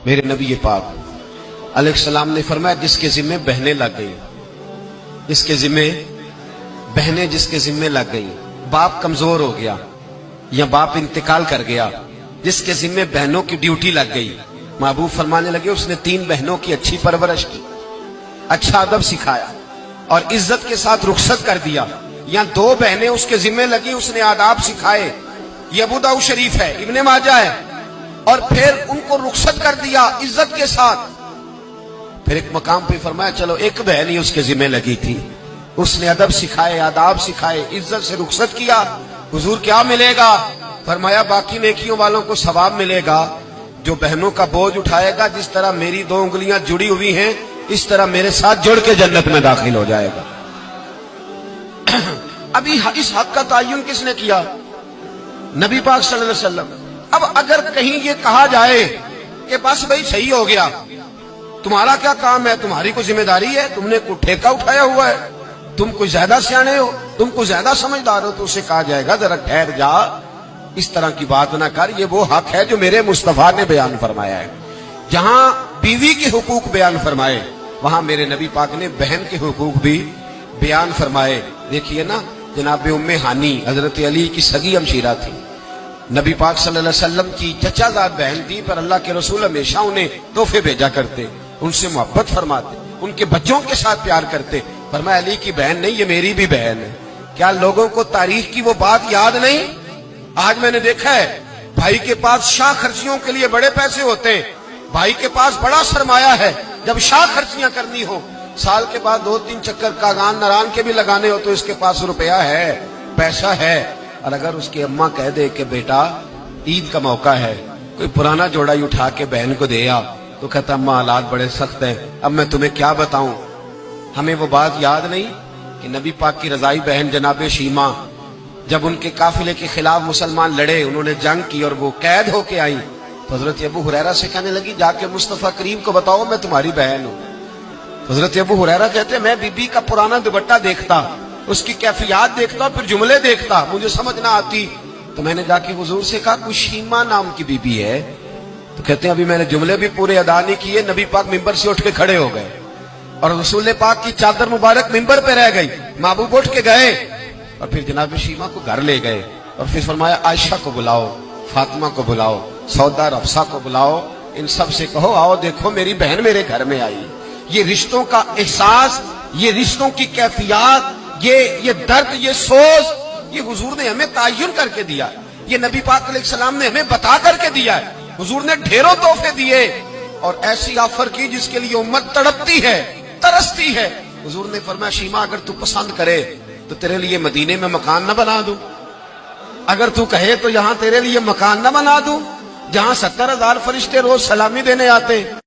میرے نبی پاک علیہ السلام نے فرمایا جس کے ذمے بہنیں لگ گئی، جس کے ذمے بہنیں جس کے ذمے لگ گئی، باپ کمزور ہو گیا یا باپ انتقال کر گیا، جس کے ذمے بہنوں کی ڈیوٹی لگ گئی، محبوب فرمانے لگے اس نے 3 بہنوں کی اچھی پرورش کی، اچھا ادب سکھایا اور عزت کے ساتھ رخصت کر دیا، یا 2 بہنیں اس کے ذمے لگی، اس نے آداب سکھائے، یہ ابو داؤد شریف ہے، ابن ماجہ ہے، اور پھر ان کو رخصت کر دیا عزت کے ساتھ۔ پھر ایک مقام پہ فرمایا چلو ایک بہن ہی اس کے ذمہ لگی تھی، اس نے ادب سکھائے، آداب سکھائے، عزت سے رخصت کیا، حضور کیا ملے گا؟ فرمایا باقی نیکیوں والوں کو ثواب ملے گا، جو بہنوں کا بوجھ اٹھائے گا جس طرح میری 2 انگلیاں جڑی ہوئی ہیں اس طرح میرے ساتھ جڑ کے جنت میں داخل ہو جائے گا۔ ابھی اس حق کا تعین کس نے کیا؟ نبی پاک صلی اللہ علیہ وسلم۔ اب اگر کہیں یہ کہا جائے کہ بس بھئی صحیح ہو گیا، تمہارا کیا کام ہے، تمہاری کوئی ذمہ داری ہے، تم نے کوئی ٹھیکہ اٹھایا ہوا ہے، تم کوئی زیادہ سیانے ہو، تم کوئی زیادہ سمجھدار ہو، تو اسے کہا جائے گا ذرا ٹھہر جا، اس طرح کی بات نہ کر، یہ وہ حق ہے جو میرے مصطفیٰ نے بیان فرمایا ہے۔ جہاں بیوی کے حقوق بیان فرمائے وہاں میرے نبی پاک نے بہن کے حقوق بھی بیان فرمائے۔ دیکھیے نا، جناب ام ہانی حضرت علی کی سگی ہمشیرہ تھی، نبی پاک صلی اللہ علیہ وسلم کی چچا زاد بہن تھی، پر اللہ کے رسول ہمیشہ انہیں تحفے بھیجا کرتے، ان سے محبت فرماتے، ان کے بچوں کے ساتھ پیار کرتے۔ فرمایا علی کی بہن نہیں، یہ میری بھی بہن ہے۔ کیا لوگوں کو تاریخ کی وہ بات یاد نہیں؟ آج میں نے دیکھا ہے بھائی کے پاس شاہ خرچیوں کے لیے بڑے پیسے ہوتے ہیں، بھائی کے پاس بڑا سرمایہ ہے، جب شاہ خرچیاں کرنی ہو، سال کے بعد 2-3 چکر کاغان نران کے بھی لگانے ہو تو اس کے پاس روپیہ ہے، پیسہ ہے، اور اگر اس کی اماں کہہ دے کہ بیٹا عید کا موقع ہے، کوئی پرانا جوڑا ہی اٹھا کے بہن کو دے آ، تو کہتا اماں حالات بڑے سخت ہیں، اب میں تمہیں کیا بتاؤں۔ ہمیں وہ بات یاد نہیں کہ نبی پاک کی رضائی بہن جناب شیمہ جب ان کے قافلے کے خلاف مسلمان لڑے، انہوں نے جنگ کی اور وہ قید ہو کے آئی، تو حضرت ابو ہریرہ سے کہنے لگی جا کے مصطفیٰ کریم کو بتاؤ میں تمہاری بہن ہوں۔ حضرت ابو ہریرہ کہتے میں بی بی کا پرانا دوپٹہ دیکھتا، اس کی کیفیات دیکھتا، پھر جملے دیکھتا، مجھے سمجھ نہ آتی، تو میں نے جا کے حضور سے کہا کوئی شیمہ نام کی بی بی ہے؟ تو کہتے ہیں ابھی میں نے جملے بھی پورے ادا نہیں کیے، نبی پاک ممبر سے اٹھ کے کھڑے ہو گئے اور رسول پاک کی چادر مبارک ممبر پہ رہ گئی، محبوب اٹھ کے گئے اور پھر جناب شیمہ کو گھر لے گئے اور پھر فرمایا عائشہ کو بلاؤ، فاطمہ کو بلاؤ، سودا اور حفصہ کو بلاؤ، ان سب سے کہو آؤ دیکھو میری بہن میرے گھر میں آئی۔ یہ رشتوں کا احساس، یہ رشتوں کی کیفیات، یہ درد، یہ سوز، یہ حضور نے ہمیں تعین کر کے دیا، یہ نبی پاک علیہ السلام نے ہمیں بتا کر کے دیا ہے۔ حضور نے ڈھیروں تحفے دیے اور ایسی آفر کی جس کے لیے امت تڑپتی ہے، ترستی ہے۔ حضور نے فرمایا شیمہ اگر تو پسند کرے تو تیرے لیے مدینے میں مکان نہ بنا دوں، اگر تو کہے تو یہاں تیرے لیے مکان نہ بنا دوں جہاں 70,000 فرشتے روز سلامی دینے آتے۔